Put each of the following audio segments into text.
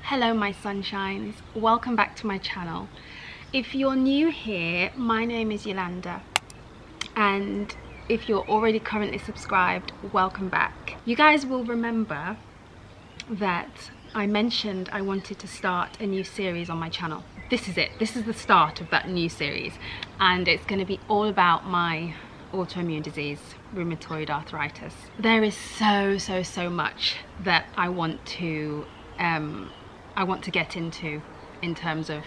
Hello my sunshines, welcome back to my channel. If you're new here, my name is Yolanda, and if you're already currently subscribed, welcome back. You guys will remember that I mentioned I wanted to start a new series on my channel. This is it, this is the start of that new series, and it's going to be all about my autoimmune disease, rheumatoid arthritis. There is so much that I want to get into in terms of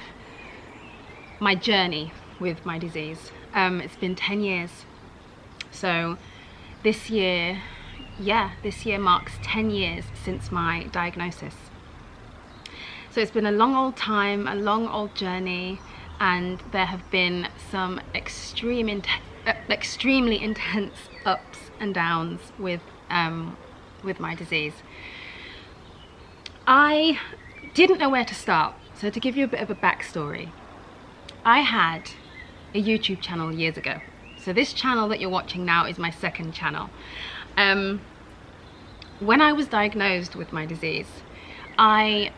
my journey with my disease. It's been 10 years. So this year marks 10 years since my diagnosis. So it's been a long old time, a long old journey, and there have been some extremely intense ups and downs with my disease. I didn't know where to start, so to give you a bit of a backstory, I had a YouTube channel years ago. So this channel that you're watching now is my second channel. When I was diagnosed with my disease, I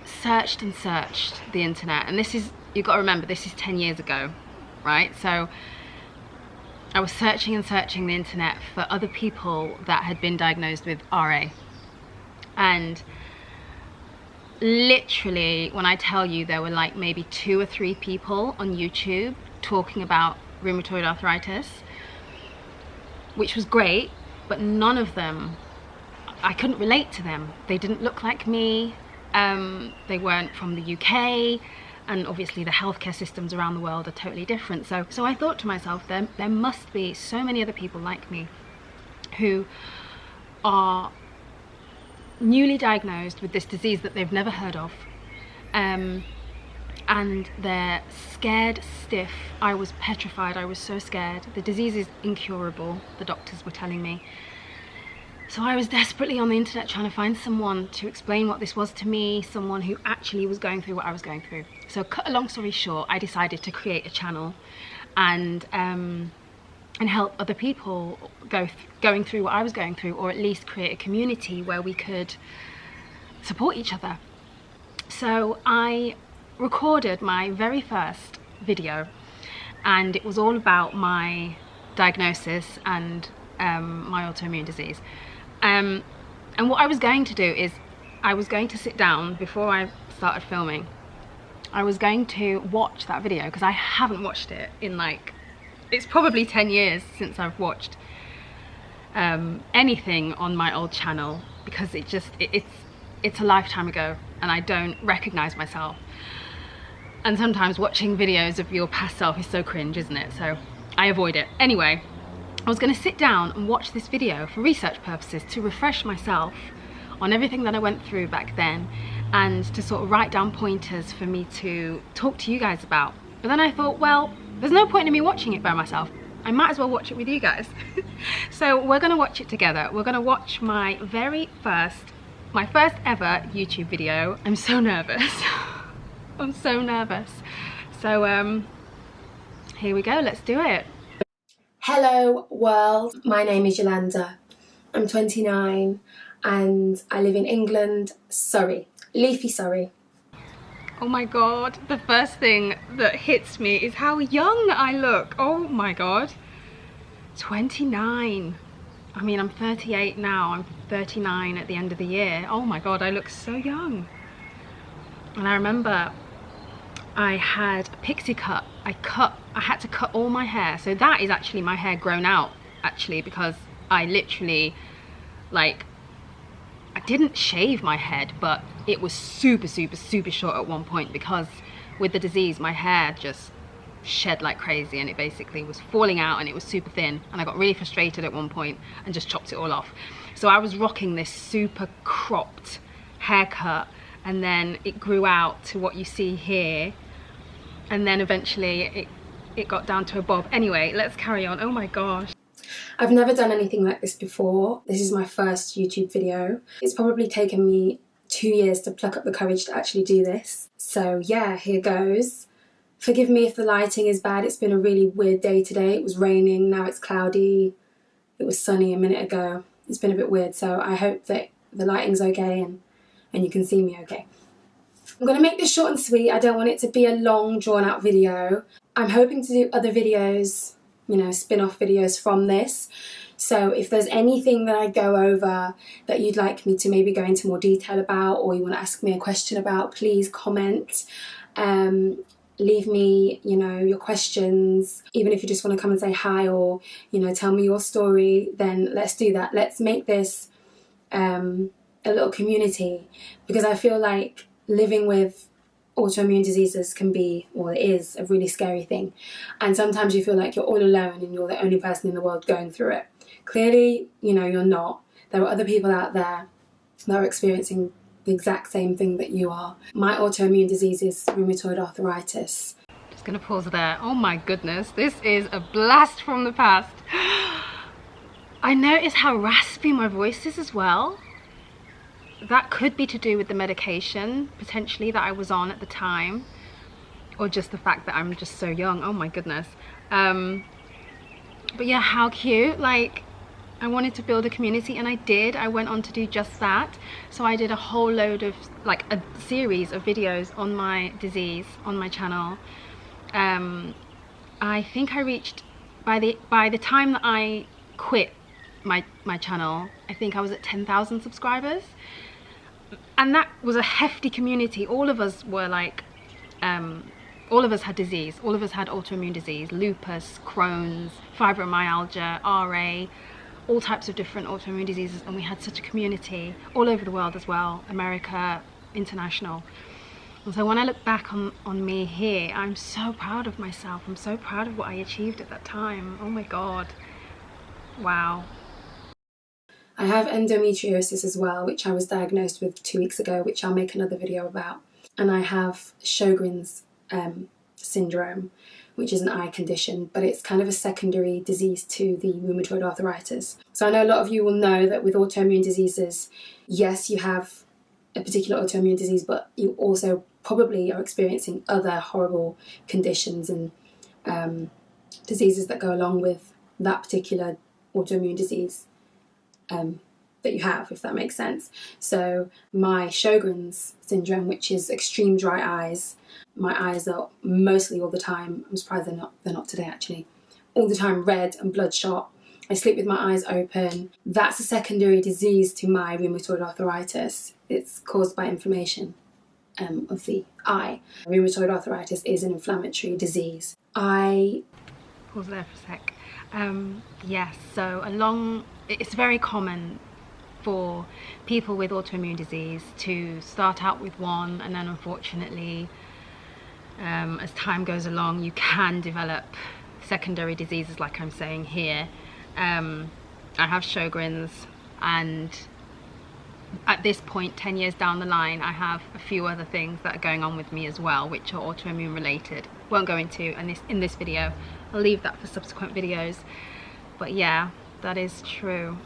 searched and searched the internet, and this is, you've got to remember, this is 10 years ago, right? So I was searching and searching the internet for other people that had been diagnosed with RA, and literally, when I tell you, there were like maybe 2 or 3 people on YouTube talking about rheumatoid arthritis, which was great, but none of them, I couldn't relate to them. They didn't look like me, they weren't from the UK, and obviously the healthcare systems around the world are totally different. So I thought to myself, there must be so many other people like me who are newly diagnosed with this disease that they've never heard of, and they're scared stiff. I was petrified, I was so scared. The disease is incurable, the doctors were telling me. So I was desperately on the internet trying to find someone to explain what this was to me, someone who actually was going through what I was going through. So cut a long story short, I decided to create a channel and help other people going through what I was going through, or at least create a community where we could support each other. So I recorded my very first video, and it was all about my diagnosis and my autoimmune disease. And what I was going to do is, I was going to sit down before I started filming. I was going to watch that video, because I haven't watched it in it's probably 10 years since I've watched anything on my old channel, because it's a lifetime ago and I don't recognize myself. And sometimes watching videos of your past self is so cringe, isn't it? So I avoid it. Anyway, I was going to sit down and watch this video for research purposes, to refresh myself on everything that I went through back then, and to sort of write down pointers for me to talk to you guys about. But then I thought, well, there's no point in me watching it by myself. I might as well watch it with you guys. So we're going to watch it together. We're going to watch my first ever YouTube video. I'm so nervous. I'm so nervous. So here we go, let's do it. Hello world, my name is Yolanda. I'm 29 and I live in England, Surrey, leafy Surrey. Oh my god, the first thing that hits me is how young I look. Oh my god, 29. I mean, I'm 38 now, I'm 39 at the end of the year. Oh my god, I look so young. And I remember I had a pixie cut. I had to cut all my hair. So that is actually my hair grown out, actually, because I literally, I didn't shave my head, but it was super short at one point, because with the disease my hair just shed like crazy, and it basically was falling out, and it was super thin, and I got really frustrated at one point and just chopped it all off. So I was rocking this super cropped haircut, and then it grew out to what you see here, and then eventually it got down to a bob. Anyway, let's carry on. Oh my gosh. I've never done anything like this before. This is my first YouTube video. It's probably taken me 2 years to pluck up the courage to actually do this. So yeah, here goes. Forgive me if the lighting is bad. It's been a really weird day today. It was raining, now it's cloudy. It was sunny a minute ago. It's been a bit weird, so I hope that the lighting's okay and you can see me okay. I'm going to make this short and sweet. I don't want it to be a long, drawn-out video. I'm hoping to do other videos, you know, spin-off videos from this. So if there's anything that I go over that you'd like me to maybe go into more detail about, or you want to ask me a question about, please comment. Leave me, you know, your questions. Even if you just want to come and say hi, or, you know, tell me your story, then let's do that. Let's make this a little community, because I feel like living with autoimmune diseases can be, well, it is a really scary thing. And sometimes you feel like you're all alone and you're the only person in the world going through it. Clearly, you know, you're not. There are other people out there that are experiencing the exact same thing that you are. My autoimmune disease is rheumatoid arthritis. Just gonna pause there. Oh my goodness, this is a blast from the past. I noticed how raspy my voice is as well. That could be to do with the medication, potentially, that I was on at the time, or just the fact that I'm just so young. Oh my goodness. But yeah, how cute. Like, I wanted to build a community, and I did. I went on to do just that. So I did a whole load of, like, a series of videos on my disease on my channel. I think I reached, by the time that I quit my channel, I think I was at 10,000 subscribers. And that was a hefty community. All of us were like, all of us had disease. All of us had autoimmune disease, lupus, Crohn's, fibromyalgia, RA, all types of different autoimmune diseases. And we had such a community all over the world as well, America, international. And so when I look back on me here, I'm so proud of myself. I'm so proud of what I achieved at that time. Oh my God. Wow. I have endometriosis as well, which I was diagnosed with 2 weeks ago, which I'll make another video about. And I have Sjogren's syndrome, which is an eye condition, but it's kind of a secondary disease to the rheumatoid arthritis. So I know a lot of you will know that with autoimmune diseases, yes, you have a particular autoimmune disease, but you also probably are experiencing other horrible conditions and diseases that go along with that particular autoimmune disease that you have, if that makes sense. So my Sjogren's syndrome, which is extreme dry eyes, my eyes are mostly all the time, I'm surprised they're not today actually, all the time red and bloodshot. I sleep with my eyes open. That's a secondary disease to my rheumatoid arthritis. It's caused by inflammation of the eye. Rheumatoid arthritis is an inflammatory disease. Pause there for a sec. Yes, so it's very common for people with autoimmune disease to start out with one, and then unfortunately, as time goes along, you can develop secondary diseases like I'm saying here. I have Sjogren's, and at this point, 10 years down the line, I have a few other things that are going on with me as well, which are autoimmune related. Won't go into in this video. I'll leave that for subsequent videos. But yeah, that is true.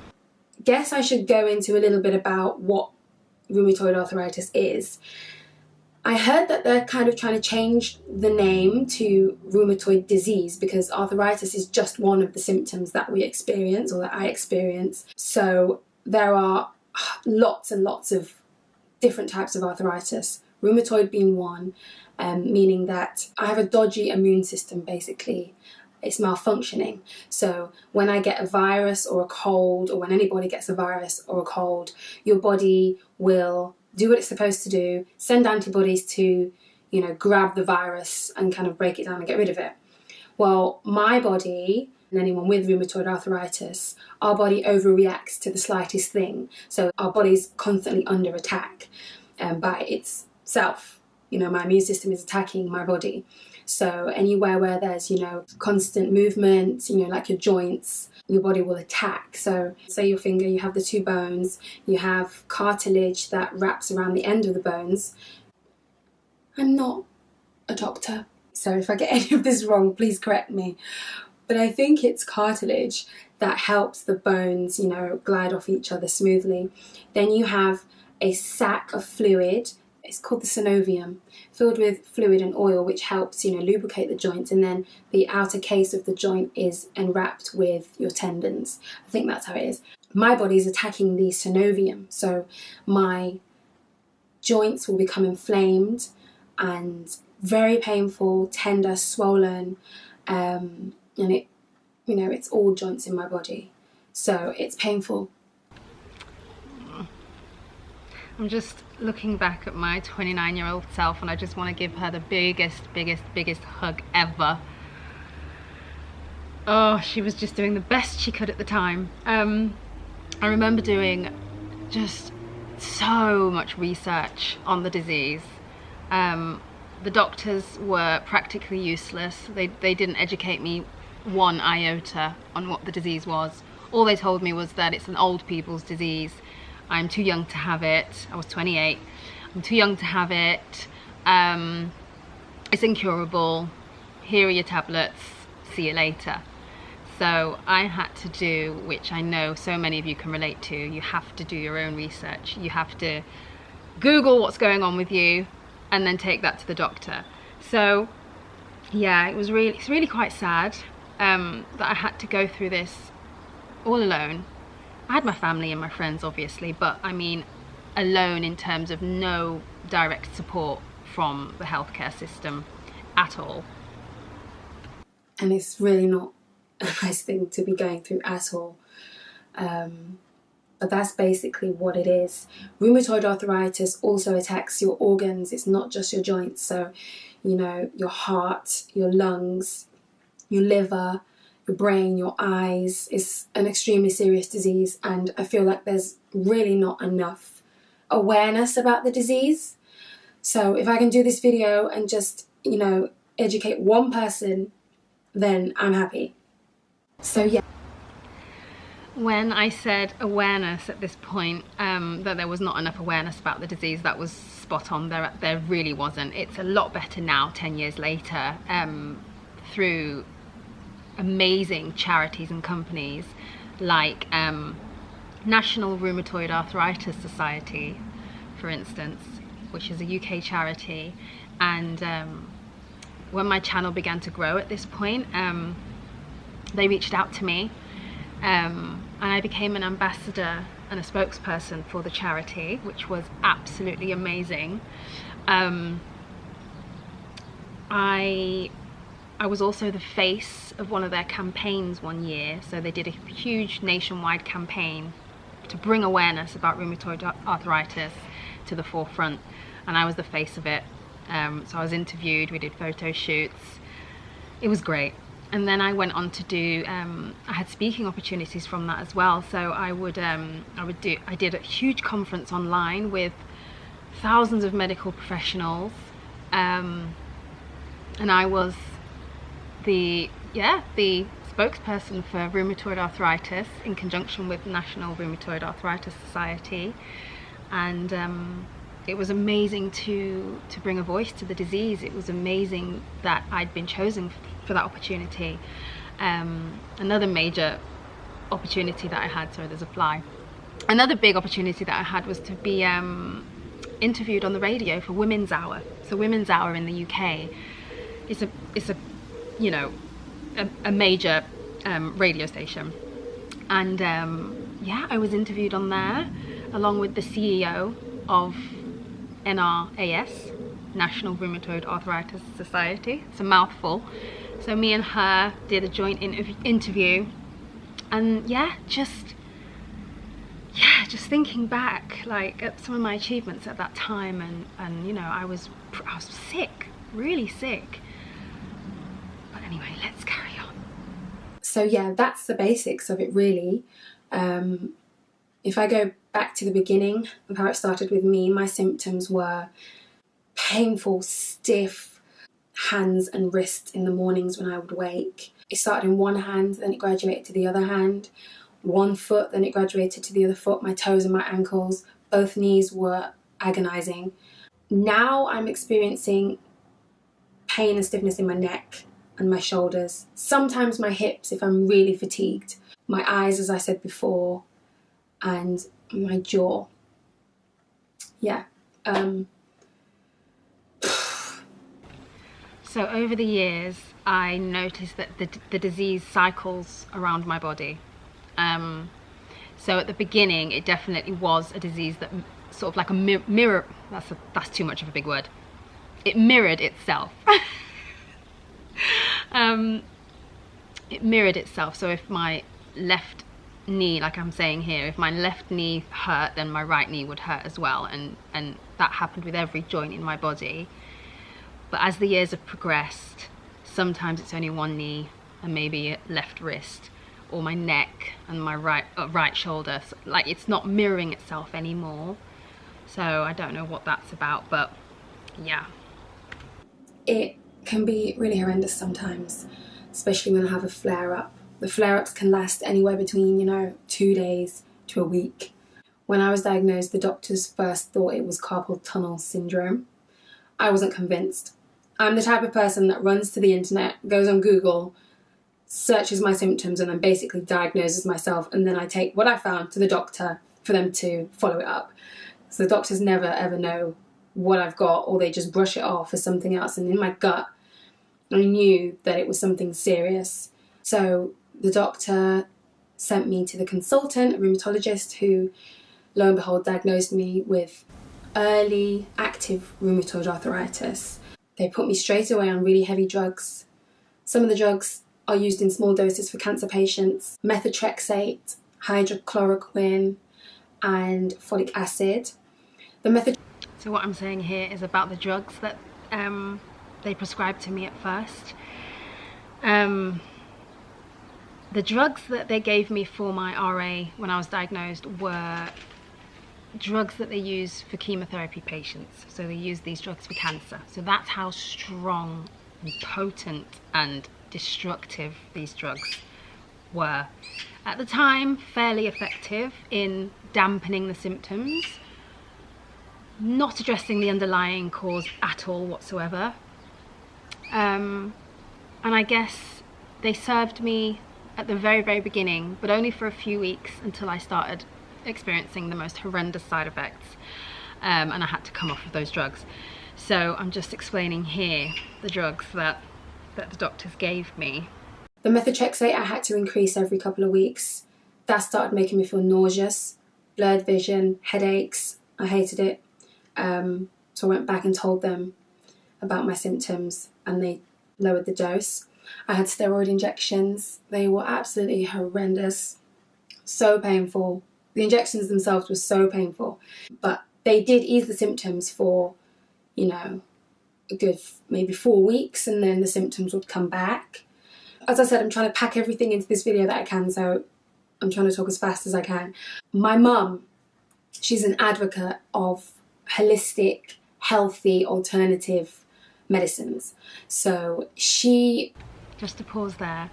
Guess I should go into a little bit about what rheumatoid arthritis is. I heard that they're kind of trying to change the name to rheumatoid disease because arthritis is just one of the symptoms that we experience, or that I experience. So there are lots and lots of different types of arthritis, rheumatoid being one, meaning that I have a dodgy immune system basically. It's malfunctioning. So when I get a virus or a cold, or when anybody gets a virus or a cold, your body will do what it's supposed to do, send antibodies to, you know, grab the virus and kind of break it down and get rid of it. Well, my body, and anyone with rheumatoid arthritis, our body overreacts to the slightest thing. So our body's constantly under attack by itself. You know, my immune system is attacking my body. So anywhere where there's, you know, constant movement, you know, like your joints, your body will attack. So say your finger, you have the two bones, you have cartilage that wraps around the end of the bones. I'm not a doctor, so if I get any of this wrong, please correct me. But I think it's cartilage that helps the bones, you know, glide off each other smoothly. Then you have a sac of fluid. It's called the synovium, filled with fluid and oil, which helps, you know, lubricate the joints. And then the outer case of the joint is enwrapped with your tendons. I think that's how it is. My body is attacking the synovium. So my joints will become inflamed and very painful, tender, swollen, and it's all joints in my body, so it's painful. I'm just looking back at my 29-year-old self, and I just want to give her the biggest hug ever. Oh, she was just doing the best she could at the time. I remember doing just so much research on the disease. The doctors were practically useless. They didn't educate me one iota on what the disease was. All they told me was that it's an old people's disease. I'm too young to have it. I was 28. I'm too young to have it. It's incurable. Here are your tablets. See you later. So I had to do, which I know so many of you can relate to, you have to do your own research. You have to Google what's going on with you and then take that to the doctor. So yeah, it's really quite sad that I had to go through this all alone. I had my family and my friends, obviously, but I mean alone in terms of no direct support from the healthcare system at all. And it's really not a nice thing to be going through at all. But that's basically what it is. Rheumatoid arthritis also attacks your organs. It's not just your joints. So, your heart, your lungs, your liver, your brain, your eyes. Is an extremely serious disease, and I feel like there's really not enough awareness about the disease. So if I can do this video and just, educate one person, then I'm happy. So yeah. When I said awareness at this point, that there was not enough awareness about the disease, that was spot on. There really wasn't. It's a lot better now, 10 years later, through amazing charities and companies like National Rheumatoid Arthritis Society, for instance, which is a UK charity. And when my channel began to grow at this point, they reached out to me, and I became an ambassador and a spokesperson for the charity, which was absolutely amazing. I was also the face of one of their campaigns one year. So they did a huge nationwide campaign to bring awareness about rheumatoid arthritis to the forefront, and I was the face of it. So I was interviewed, we did photo shoots. It was great. And then I went on to do, I had speaking opportunities from that as well. So I did a huge conference online with thousands of medical professionals, and I was the spokesperson for rheumatoid arthritis in conjunction with National Rheumatoid Arthritis Society. And it was amazing to bring a voice to the disease. It was amazing that I'd been chosen for that opportunity. Another major opportunity that I had, sorry, there's a fly. Another big opportunity that I had was to be interviewed on the radio for Women's Hour. So Women's Hour in the UK is a major radio station. And I was interviewed on there along with the CEO of NRAS, National Rheumatoid Arthritis Society. It's a mouthful. So me and her did a joint interview, and just thinking back, like, at some of my achievements at that time, and I was sick, really sick. But anyway, let's carry on. So yeah, that's the basics of it, really. If I go back to the beginning of how it started with me, my symptoms were painful, stiff hands and wrists in the mornings when I would wake. It started in one hand, then it graduated to the other hand, one foot, then it graduated to the other foot, my toes and my ankles. Both knees were agonizing. Now I'm experiencing pain and stiffness in my neck and my shoulders, sometimes my hips if I'm really fatigued, my eyes, as I said before, and my jaw. So over the years, I noticed that the disease cycles around my body. So at the beginning, it definitely was a disease that sort of like a mirror. That's too much of a big word. It mirrored itself. It mirrored itself. So if my left knee, like I'm saying here, if my left knee hurt, then my right knee would hurt as well, and that happened with every joint in my body. But as the years have progressed, sometimes it's only one knee and maybe a left wrist, or my neck and my right shoulder. So, like, it's not mirroring itself anymore. So I don't know what that's about, but yeah. It can be really horrendous sometimes, especially when I have a flare-up. The flare-ups can last anywhere between, 2 days to a week. When I was diagnosed, the doctors first thought it was carpal tunnel syndrome. I wasn't convinced. I'm the type of person that runs to the internet, goes on Google, searches my symptoms, and then basically diagnoses myself, and then I take what I found to the doctor for them to follow it up. So the doctors never ever know what I've got, or they just brush it off as something else. And in my gut, I knew that it was something serious. So the doctor sent me to the consultant, a rheumatologist, who, lo and behold, diagnosed me with early active rheumatoid arthritis. They put me straight away on really heavy drugs. Some of the drugs are used in small doses for cancer patients: methotrexate, hydrochloroquine, and folic acid. So what I'm saying here is about the drugs that they prescribed to me at first. The drugs that they gave me for my RA when I was diagnosed were drugs that they use for chemotherapy patients. So they use these drugs for cancer. So that's how strong and potent and destructive these drugs were. At the time, fairly effective in dampening the symptoms, not addressing the underlying cause at all whatsoever. And I guess they served me at the very, very beginning, but only for a few weeks, until I started experiencing the most horrendous side effects, and I had to come off of those drugs. So I'm just explaining here the drugs that the doctors gave me. The methotrexate I had to increase every couple of weeks. That started making me feel nauseous, blurred vision, headaches. I hated it. So I went back and told them about my symptoms, and they lowered the dose. I had steroid injections. They were absolutely horrendous, so painful. The injections themselves were so painful, but they did ease the symptoms for, a good maybe 4 weeks, and then the symptoms would come back. As I said, I'm trying to pack everything into this video that I can, so I'm trying to talk as fast as I can. My mum, she's an advocate of holistic, healthy, alternative medicines. So she... Just to pause there,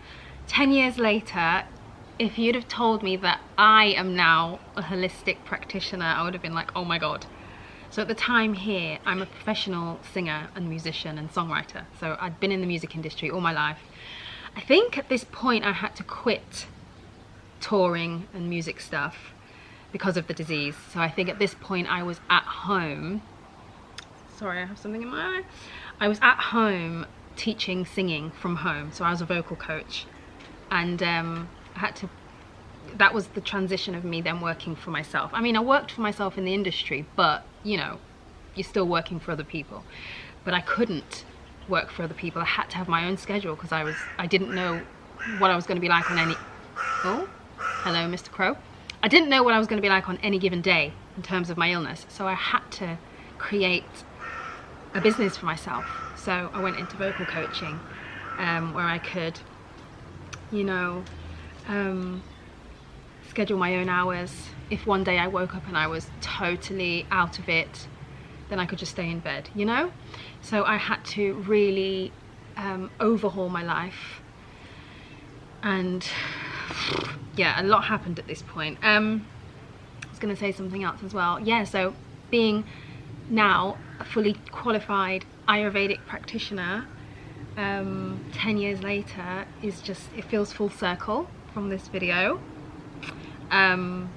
10 years later, if you'd have told me that I am now a holistic practitioner, I would have been like, oh my God. So at the time here, I'm a professional singer and musician and songwriter. So I'd been in the music industry all my life. I think at this point I had to quit touring and music stuff because of the disease. So I think at this point I was at home. Sorry, I have something in my eye. I was at home teaching singing from home. So I was a vocal coach, and I had to, that was the transition of me then working for myself. I mean, I worked for myself in the industry, but you're still working for other people. But I couldn't work for other people. I had to have my own schedule because I didn't know what I was going to be like on any... Oh, hello, Mr. Crow. I didn't know what I was going to be like on any given day in terms of my illness. So I had to create a business for myself. So I went into vocal coaching, where I could, schedule my own hours. If one day I woke up and I was totally out of it, then I could just stay in bed, So I had to really overhaul my life. And yeah, a lot happened at this point. I was going to say something else as well. Yeah, so being now a fully qualified Ayurvedic practitioner, 10 years later, is just, it feels full circle from this video. And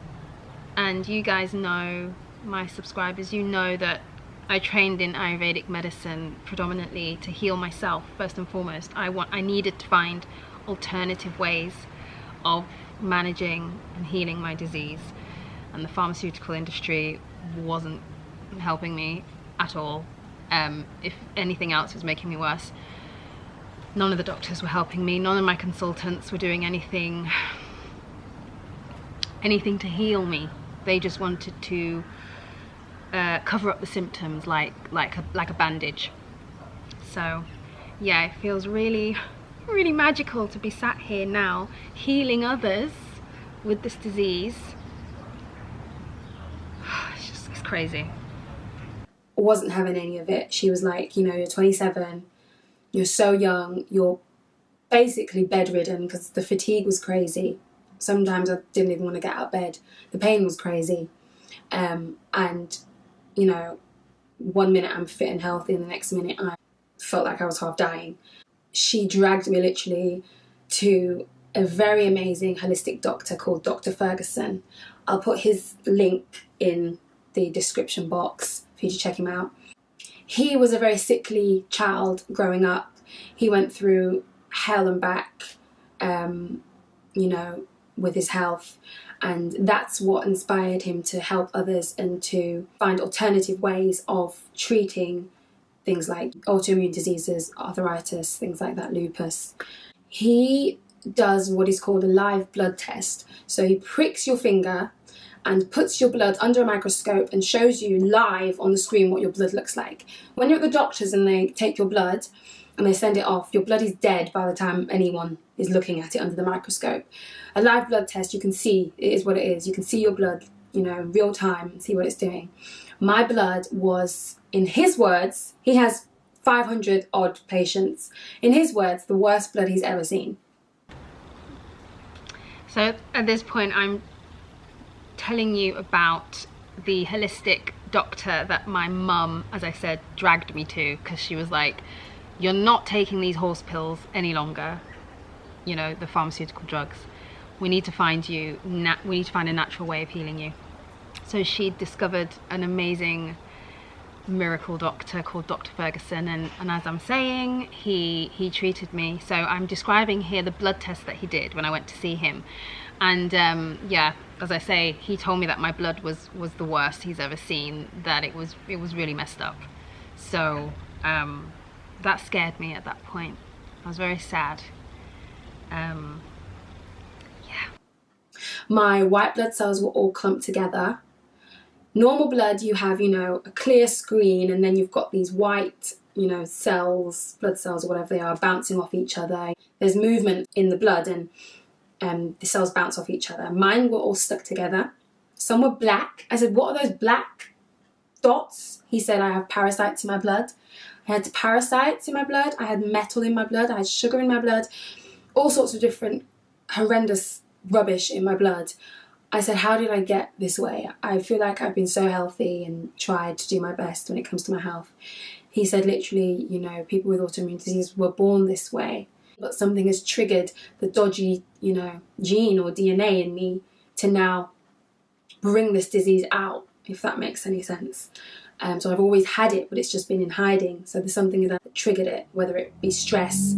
you guys know, my subscribers, you know that I trained in Ayurvedic medicine predominantly to heal myself first and foremost. I needed to find alternative ways of managing and healing my disease, and the pharmaceutical industry wasn't helping me at all. If anything else, it was making me worse. None of the doctors were helping me. None of my consultants were doing anything to heal me. They just wanted to cover up the symptoms like a bandage. So yeah, it feels really, really magical to be sat here now healing others with this disease. It's crazy. Wasn't having any of it. She was like, you know, you're 27, you're so young, you're basically bedridden, because the fatigue was crazy. Sometimes I didn't even want to get out of bed. The pain was crazy. And, you know, 1 minute I'm fit and healthy and the next minute I felt like I was half dying. She dragged me literally to a very amazing holistic doctor called Dr. Ferguson. I'll put his link in the description box for you to check him out. He was a very sickly child growing up. He went through hell and back, you know, with his health, and that's what inspired him to help others and to find alternative ways of treating things like autoimmune diseases, arthritis, things like that, lupus. He does what is called a live blood test. So he pricks your finger and puts your blood under a microscope and shows you live on the screen what your blood looks like. When you're at the doctors and they take your blood and they send it off, your blood is dead by the time anyone is looking at it under the microscope. A live blood test, you can see it is what it is. You can see your blood, you know, in real time and see what it's doing. My blood was, in his words, he has 500 odd patients. In his words, the worst blood he's ever seen. So at this point, I'm telling you about the holistic doctor that my mum, as I said, dragged me to, because she was like, you're not taking these horse pills any longer, you know, the pharmaceutical drugs. We need to find you, we need to find a natural way of healing you. So she discovered an amazing miracle doctor called Dr. Ferguson, and as I'm saying, he treated me. So I'm describing here the blood test that he did when I went to see him. And yeah, as I say, he told me that my blood was the worst he's ever seen, that it was really messed up. So that scared me at that point. I was very sad. Yeah. My white blood cells were all clumped together. Normal blood, you have, you know, a clear screen, and then you've got these white, you know, cells, blood cells or whatever they are, bouncing off each other. There's movement in the blood, and the cells bounce off each other. Mine were all stuck together. Some were black. I said, what are those black dots? He said, I have parasites in my blood. I had parasites in my blood. I had metal in my blood. I had sugar in my blood. All sorts of different horrendous rubbish in my blood. I said, how did I get this way? I feel like I've been so healthy and tried to do my best when it comes to my health. He said, literally, you know, people with autoimmune disease were born this way, but something has triggered the dodgy, you know, gene or DNA in me to now bring this disease out, if that makes any sense. So I've always had it, but it's just been in hiding. So there's something that triggered it, whether it be stress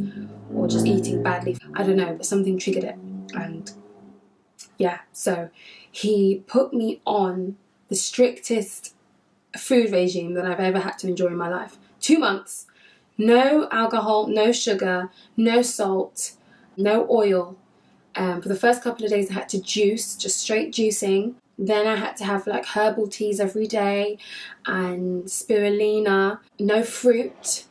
or just eating badly. I don't know, but something triggered it. And yeah, so he put me on the strictest food regime that I've ever had to enjoy in my life. 2 months, no alcohol, no sugar, no salt, no oil. For the first couple of days I had to juice, just straight juicing. Then I had to have like herbal teas every day and spirulina, no fruit.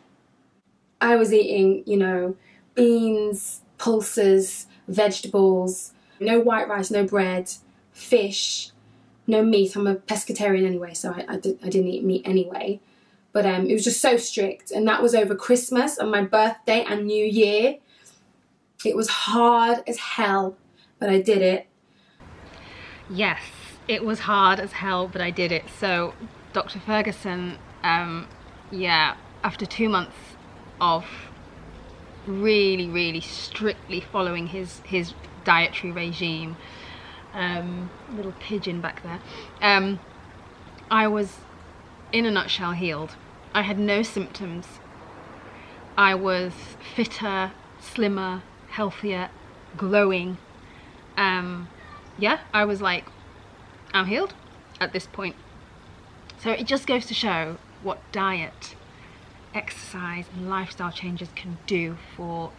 I was eating, you know, beans, pulses, vegetables, no white rice, no bread, fish, no meat. I'm a pescatarian anyway, so I didn't eat meat anyway. But it was just so strict. And that was over Christmas and my birthday and New Year. It was hard as hell, but I did it. Yes, it was hard as hell, but I did it. So Dr. Ferguson, yeah, after 2 months of really, really strictly following his dietary regime, little pigeon back there, I was in a nutshell healed. I had no symptoms. I was fitter, slimmer, healthier, glowing. Yeah, I was like, I'm healed at this point. So it just goes to show what diet, exercise and lifestyle changes can do for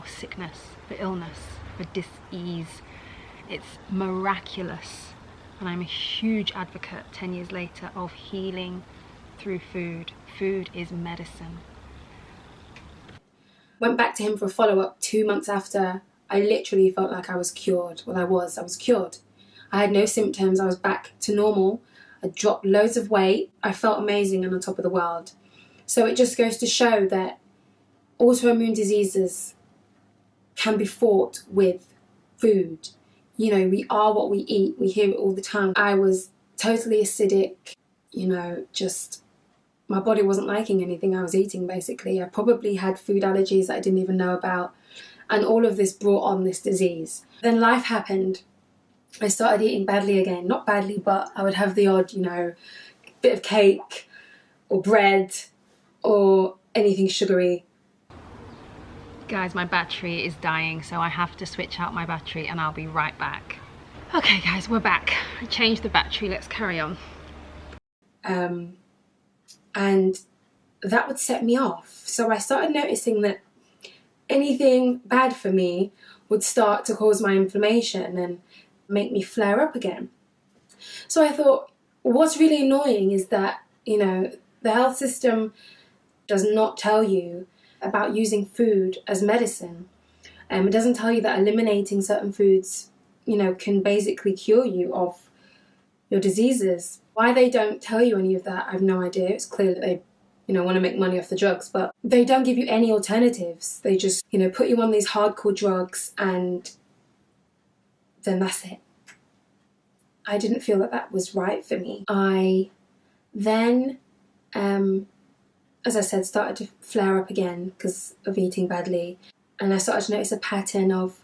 sickness, for illness, for dis-ease. It's miraculous, and I'm a huge advocate 10 years later of healing through food. Food is medicine. Went back to him for a follow-up 2 months after. I literally felt like I was cured. Well, I was cured. I had no symptoms, I was back to normal. I dropped loads of weight. I felt amazing and on top of the world. So it just goes to show that autoimmune diseases can be fought with food. You know, we are what we eat. We hear it all the time. I was totally acidic, you know, just my body wasn't liking anything I was eating, basically. I probably had food allergies that I didn't even know about. And all of this brought on this disease. Then life happened. I started eating badly again. Not badly, but I would have the odd, you know, bit of cake or bread or anything sugary. Guys, my battery is dying, so I have to switch out my battery and I'll be right back. Okay guys, we're back. I changed the battery, let's carry on. And that would set me off. So I started noticing that anything bad for me would start to cause my inflammation and make me flare up again. So I thought, what's really annoying is that, you know, the health system does not tell you about using food as medicine. It doesn't tell you that eliminating certain foods, you know, can basically cure you of your diseases. Why they don't tell you any of that, I have no idea. It's clear that they, you know, want to make money off the drugs, but they don't give you any alternatives. They just, you know, put you on these hardcore drugs and then that's it. I didn't feel that that was right for me. I then, as I said, started to flare up again because of eating badly. And I started to notice a pattern of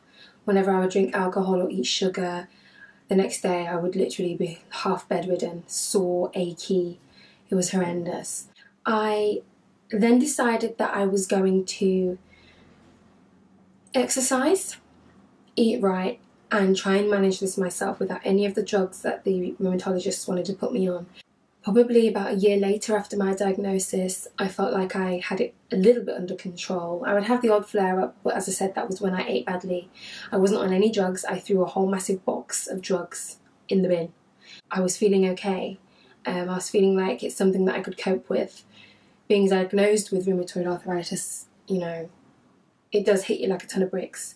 whenever I would drink alcohol or eat sugar, the next day I would literally be half bedridden, sore, achy. It was horrendous. I then decided that I was going to exercise, eat right, and try and manage this myself without any of the drugs that the rheumatologists wanted to put me on. Probably about a year later after my diagnosis, I felt like I had it a little bit under control. I would have the odd flare up, but as I said, that was when I ate badly. I wasn't on any drugs. I threw a whole massive box of drugs in the bin. I was feeling okay. I was feeling like it's something that I could cope with. Being diagnosed with rheumatoid arthritis, you know, it does hit you like a ton of bricks.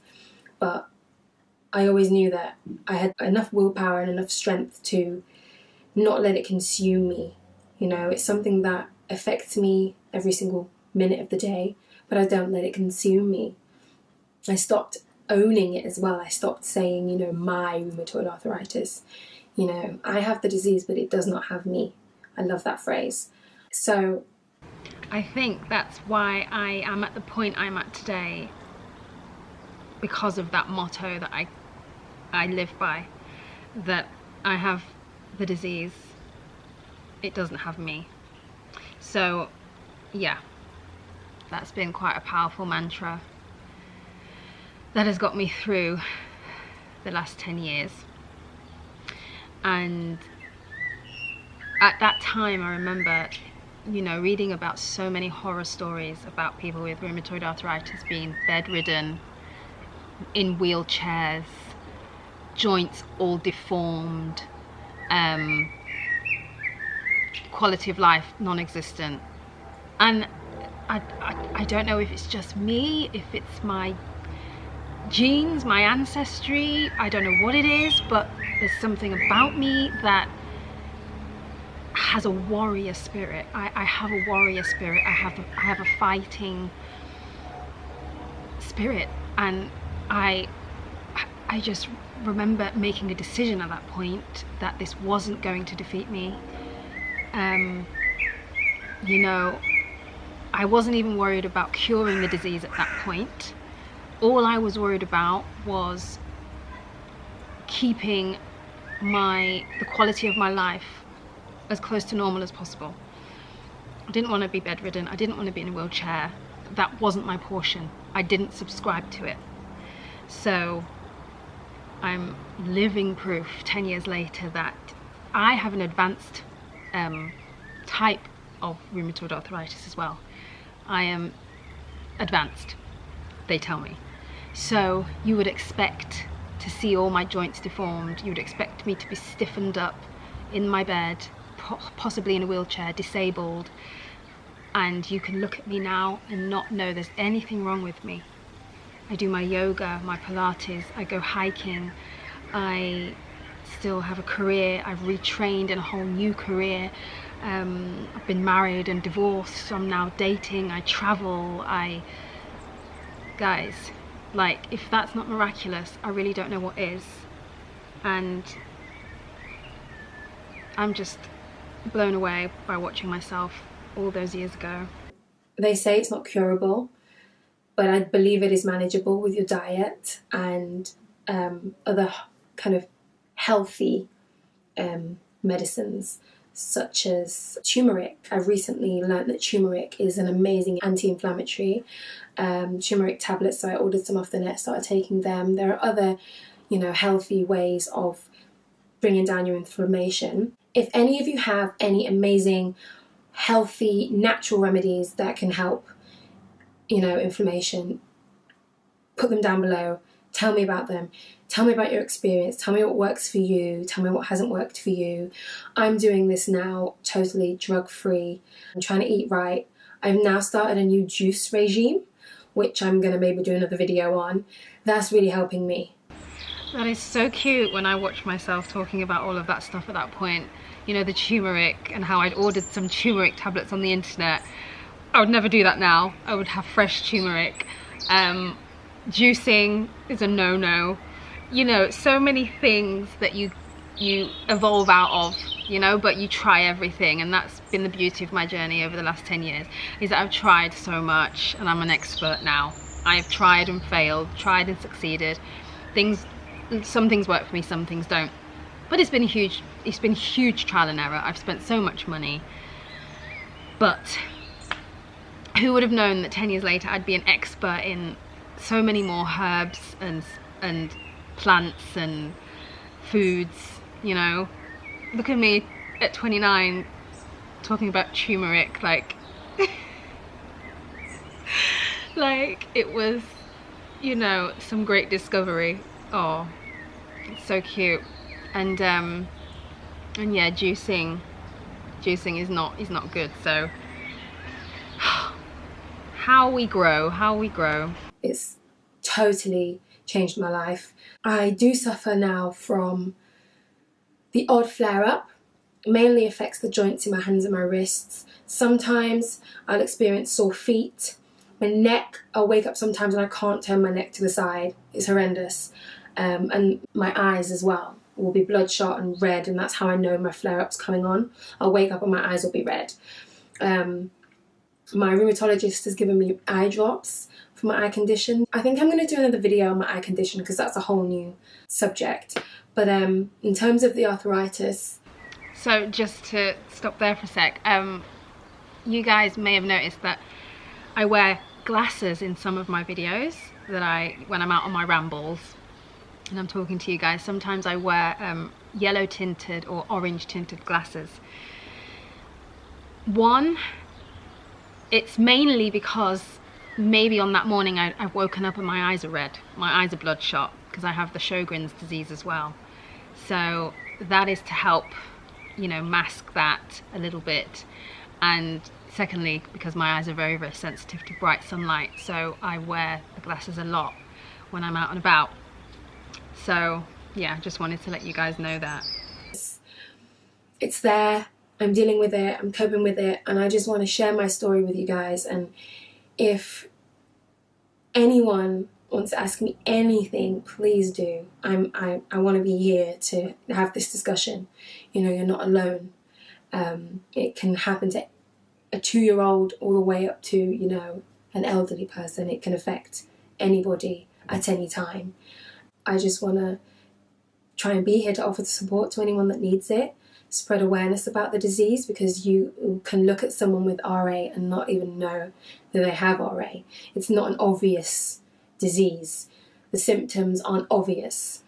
But I always knew that I had enough willpower and enough strength to not let it consume me. You know, it's something that affects me every single minute of the day, but I don't let it consume me. I stopped owning it as well. I stopped saying, you know, my rheumatoid arthritis. You know, I have the disease, but it does not have me. I love that phrase. So I think that's why I am at the point I'm at today, because of that motto that I live by, that I have the disease, it doesn't have me. So yeah, that's been quite a powerful mantra that has got me through the last 10 years. And at that time I remember, you know, reading about so many horror stories about people with rheumatoid arthritis being bedridden, in wheelchairs, joints all deformed, quality of life non-existent. And I don't know if it's just me, if it's my genes, my ancestry, I don't know what it is, but there's something about me that has a warrior spirit. I have a warrior spirit. I have a fighting spirit, and I just remember making a decision at that point that this wasn't going to defeat me. You know, I wasn't even worried about curing the disease at that point. All I was worried about was keeping the quality of my life as close to normal as possible. I didn't want to be bedridden. I didn't want to be in a wheelchair. That wasn't my portion. I didn't subscribe to it. So I'm living proof 10 years later that I have an advanced type of rheumatoid arthritis as well. I am advanced, they tell me. So you would expect to see all my joints deformed. You would expect me to be stiffened up in my bed, possibly in a wheelchair, disabled. And you can look at me now and not know there's anything wrong with me. I do my yoga, my Pilates, I go hiking, I still have a career, I've retrained in a whole new career. I've been married and divorced, so I'm now dating, I travel, guys, like, if that's not miraculous, I really don't know what is. And I'm just blown away by watching myself all those years ago. They say it's not curable, but I believe it is manageable with your diet and other kind of healthy medicines, such as turmeric. I've recently learned that turmeric is an amazing anti-inflammatory. Turmeric tablets, so I ordered some off the net, started taking them. There are other, healthy ways of bringing down your inflammation. If any of you have any amazing, healthy, natural remedies that can help, inflammation, put them down below. Tell me about them. Tell me about your experience. Tell me what works for you. Tell me what hasn't worked for you. I'm doing this now totally drug-free. I'm trying to eat right. I've now started a new juice regime, which I'm going to maybe do another video on. That's really helping me. That is so cute when I watch myself talking about all of that stuff at that point. The turmeric and how I'd ordered some turmeric tablets on the internet. I would never do that now. I would have fresh turmeric. Juicing is a no-no. So many things that you evolve out of, but you try everything, and that's been the beauty of my journey over the last 10 years, is that I've tried so much and I'm an expert now. I've tried and failed, tried and succeeded. Some things work for me, some things don't. But it's been huge trial and error. I've spent so much money. But who would have known that 10 years later I'd be an expert in so many more herbs and plants and foods, Look at me at 29 talking about turmeric, like like it was, some great discovery. Oh, it's so cute. And yeah, juicing is not good. So how we grow. It's totally changed my life. I do suffer now from the odd flare-up. It mainly affects the joints in my hands and my wrists. Sometimes I'll experience sore feet. My neck, I'll wake up sometimes and I can't turn my neck to the side. It's horrendous. And my eyes as well will be bloodshot and red, and that's how I know my flare-up's coming on. I'll wake up and my eyes will be red. My rheumatologist has given me eye drops for my eye condition. I think I'm going to do another video on my eye condition because that's a whole new subject. But in terms of the arthritis... So just to stop there for a sec, you guys may have noticed that I wear glasses in some of my videos when I'm out on my rambles and I'm talking to you guys. Sometimes I wear yellow tinted or orange tinted glasses. One, it's mainly because maybe on that morning I've woken up and my eyes are red. My eyes are bloodshot because I have the Sjogren's disease as well. So that is to help, mask that a little bit. And secondly, because my eyes are very, very sensitive to bright sunlight, so I wear the glasses a lot when I'm out and about. So yeah, just wanted to let you guys know that. It's there, I'm dealing with it, I'm coping with it, and I just want to share my story with you guys. And if anyone wants to ask me anything, please do. I want to be here to have this discussion. You're not alone. It can happen to a 2-year-old all the way up to, an elderly person. It can affect anybody at any time. I just want to try and be here to offer the support to anyone that needs it, spread awareness about the disease, because you can look at someone with RA and not even know that they have RA. It's not an obvious disease. The symptoms aren't obvious.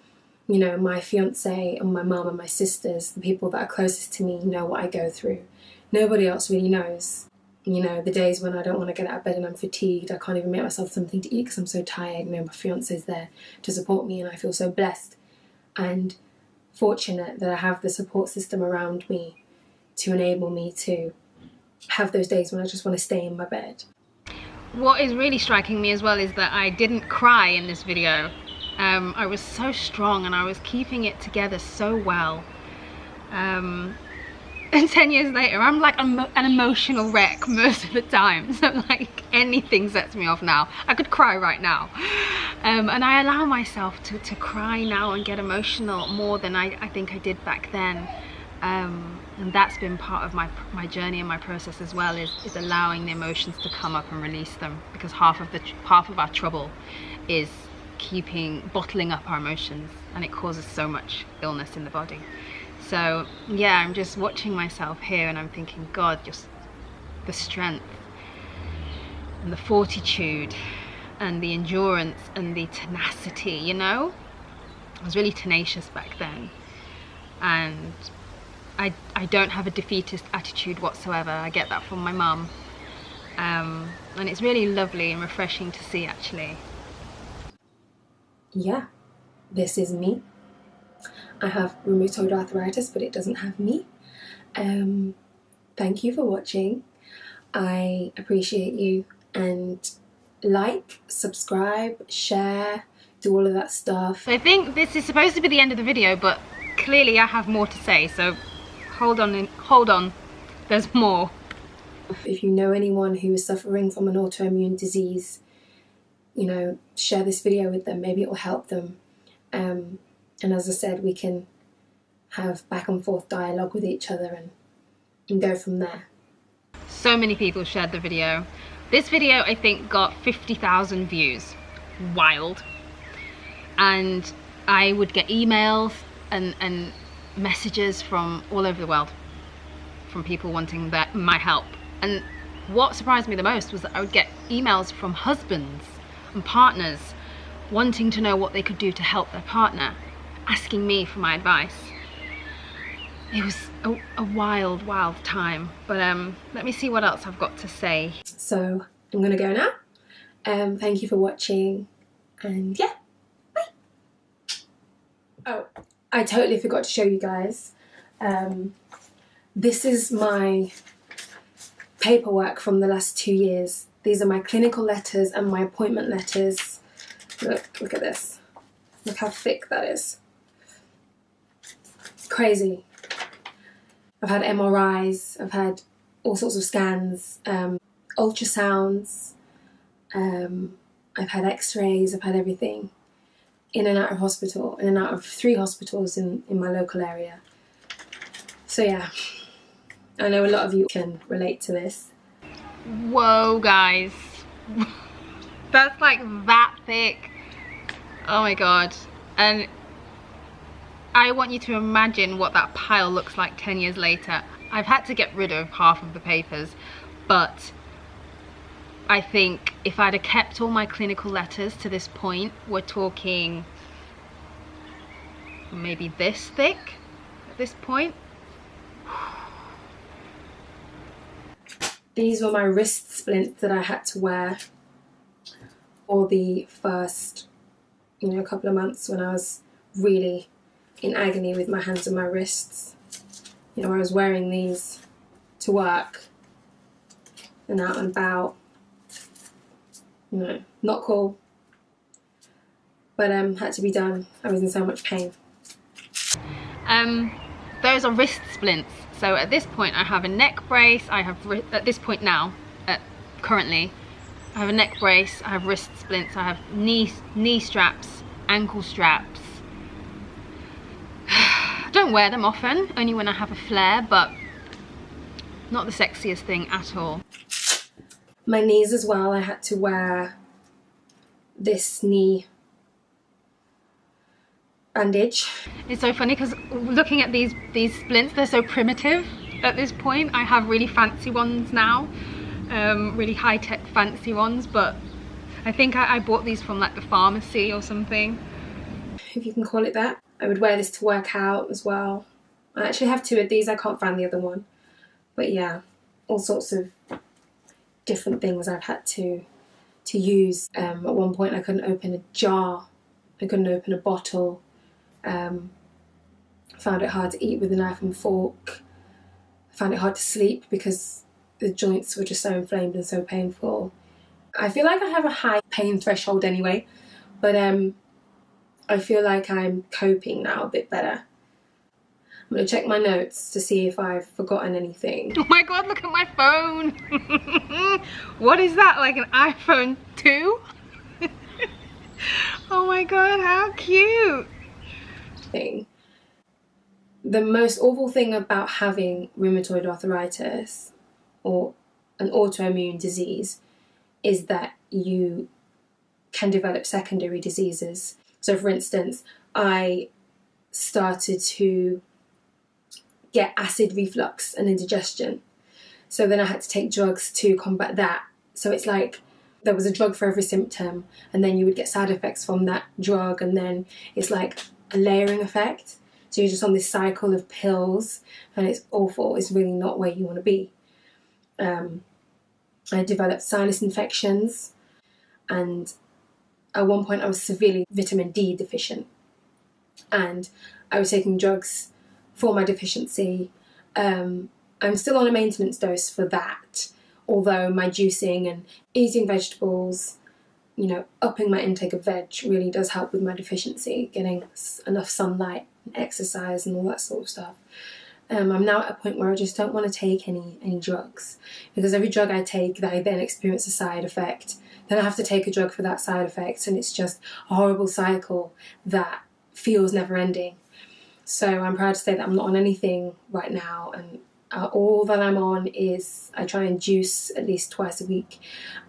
You know, my fiance and my mum and my sisters, the people that are closest to me, know what I go through. Nobody else really knows. You know, the days when I don't want to get out of bed and I'm fatigued, I can't even make myself something to eat because I'm so tired. You know, my fiance's there to support me, and I feel so blessed and fortunate that I have the support system around me to enable me to have those days when I just want to stay in my bed. What is really striking me as well is that I didn't cry in this video. I was so strong and I was keeping it together so well. And 10 years later, I'm like an emotional wreck most of the time. So like anything sets me off now. I could cry right now. And I allow myself to cry now and get emotional more than I think I did back then. And that's been part of my journey and my process as well, is allowing the emotions to come up and release them, because half of our trouble is bottling up our emotions, and it causes so much illness in the body. So yeah, I'm just watching myself here and I'm thinking, God, just the strength and the fortitude and the endurance and the tenacity, you know? I was really tenacious back then, and I don't have a defeatist attitude whatsoever. I get that from my mum, and it's really lovely and refreshing to see, actually. Yeah, this is me. I have rheumatoid arthritis, but it doesn't have me. Thank you for watching. I appreciate you, and like, subscribe, share, do all of that stuff. So I think this is supposed to be the end of the video, but clearly I have more to say, so hold on, there's more. If you know anyone who is suffering from an autoimmune disease, you know, share this video with them. Maybe it will help them. And as I said, we can have back and forth dialogue with each other and go from there. So many people shared the video. This video, I think, got 50,000 views. Wild. And I would get emails and messages from all over the world, from people wanting my help. And what surprised me the most was that I would get emails from husbands and partners wanting to know what they could do to help their partner, asking me for my advice. It was a wild time, but let me see what else I've got to say. So I'm gonna go now. Thank you for watching, and yeah, bye. Oh, I totally forgot to show you guys. This is my paperwork from the last 2 years. These are my clinical letters and my appointment letters. Look at this. Look how thick that is. Crazy. I've had MRIs, I've had all sorts of scans, ultrasounds, I've had x-rays, I've had everything. In and out of hospital, in and out of 3 hospitals in my local area. So yeah, I know a lot of you can relate to this. Whoa, guys. That's like that thick. Oh my God. And I want you to imagine what that pile looks like 10 years later. I've had to get rid of half of the papers, but I think if I'd have kept all my clinical letters to this point, we're talking maybe this thick at this point. These were my wrist splints that I had to wear for the first, couple of months when I was really in agony with my hands and my wrists. I was wearing these to work and out and about. Not cool, but had to be done. I was in so much pain. Those are wrist splints. So at this point I have a neck brace, at this point now, currently, I have a neck brace, I have wrist splints, I have knee straps, ankle straps. I don't wear them often, only when I have a flare, but not the sexiest thing at all. My knees as well, I had to wear this knee bandage. It's so funny because looking at these splints, they're so primitive at this point. I have really fancy ones now, really high-tech fancy ones, but I think I bought these from like the pharmacy or something. If you can call it that. I would wear this to work out as well. I actually have 2 of these. I can't find the other one. But yeah, all sorts of different things I've had to use. At one point I couldn't open a jar. I couldn't open a bottle. Found it hard to eat with a knife and fork. I found it hard to sleep because the joints were just so inflamed and so painful. I feel like I have a high pain threshold anyway, but I feel like I'm coping now a bit better. I'm going to check my notes to see if I've forgotten anything. Oh my god, look at my phone! What is that, like an iPhone 2? Oh my god, how cute! The most awful thing about having rheumatoid arthritis or an autoimmune disease is that you can develop secondary diseases. So for instance, I started to get acid reflux and indigestion. So then I had to take drugs to combat that. So it's like there was a drug for every symptom, and then you would get side effects from that drug, and then it's like a layering effect. So you're just on this cycle of pills, and it's awful. It's really not where you want to be. I developed sinus infections, and at one point I was severely vitamin D deficient, and I was taking drugs for my deficiency. I'm still on a maintenance dose for that, although my juicing and eating vegetables, you know, upping my intake of veg really does help with my deficiency, getting enough sunlight, exercise and all that sort of stuff. I'm now at a point where I just don't want to take any drugs, because every drug I take that I then experience a side effect, then I have to take a drug for that side effect, and it's just a horrible cycle that feels never ending. So I'm proud to say that I'm not on anything right now, and all that I'm on is I try and juice at least twice a week,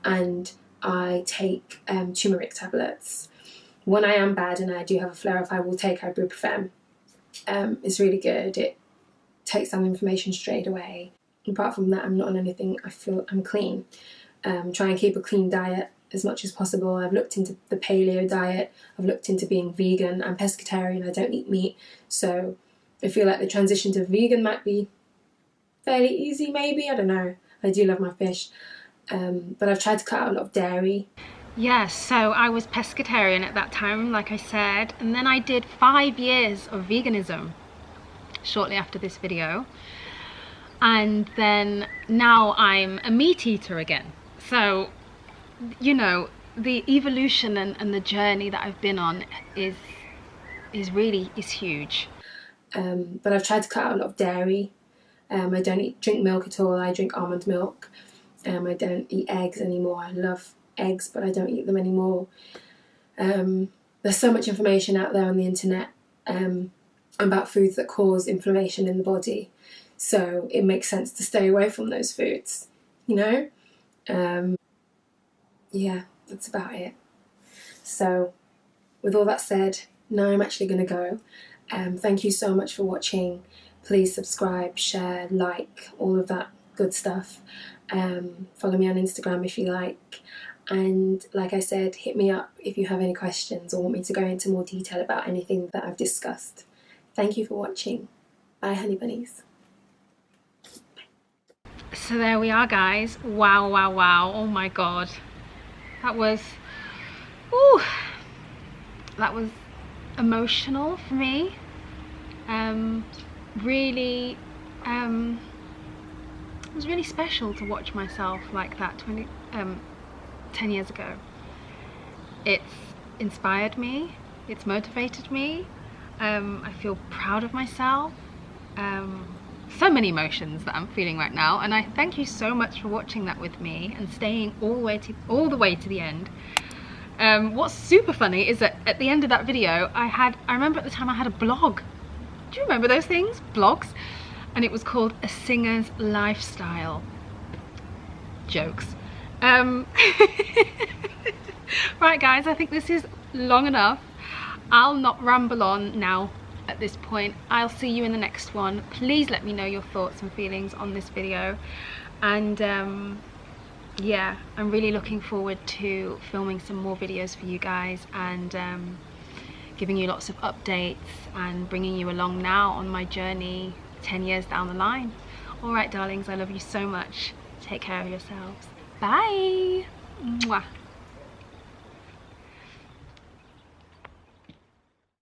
and I take turmeric tablets. When I am bad and I do have a flare-up, I will take ibuprofen. It's really good. It takes down inflammation straight away. Apart from that, I'm not on anything. I feel I'm clean. Try and keep a clean diet as much as possible. I've looked into the paleo diet. I've looked into being vegan. I'm pescatarian. I don't eat meat. So I feel like the transition to vegan might be fairly easy, maybe. I don't know. I do love my fish. But I've tried to cut out a lot of dairy. Yes, so I was pescatarian at that time, like I said, and then I did 5 years of veganism shortly after this video, and then now I'm a meat eater again. So, you know, the evolution and the journey that I've been on is huge. But I've tried to cut out a lot of dairy. I don't drink milk at all. I drink almond milk. I don't eat eggs anymore. I love eggs, but I don't eat them anymore. There's so much information out there on the internet about foods that cause inflammation in the body, so it makes sense to stay away from those foods, you know. Yeah, that's about it. So with all that said, now I'm actually going to go. Thank you so much for watching. Please subscribe, share, like, all of that good stuff. Follow me on Instagram if you like, and like I said, hit me up if you have any questions or want me to go into more detail about anything that I've discussed. Thank you for watching. Bye, honey bunnies. So there we are, guys. Wow, wow, wow. Oh my god, that was emotional for me. Really it was really special to watch myself like that 10 years ago. It's inspired me, it's motivated me. I feel proud of myself. So many emotions that I'm feeling right now, and I thank you so much for watching that with me and staying all the way to the end. What's super funny is that at the end of that video I remember at the time I had a blog. Do you remember those things? Blogs? And it was called A Singer's Lifestyle. Jokes. Right guys, I think this is long enough. I'll not ramble on now at this point. I'll see you in the next one. Please let me know your thoughts and feelings on this video. And yeah, I'm really looking forward to filming some more videos for you guys and giving you lots of updates and bringing you along now on my journey 10 years down the line. All right, darlings, I love you so much. Take care of yourselves. Bye. Mwah.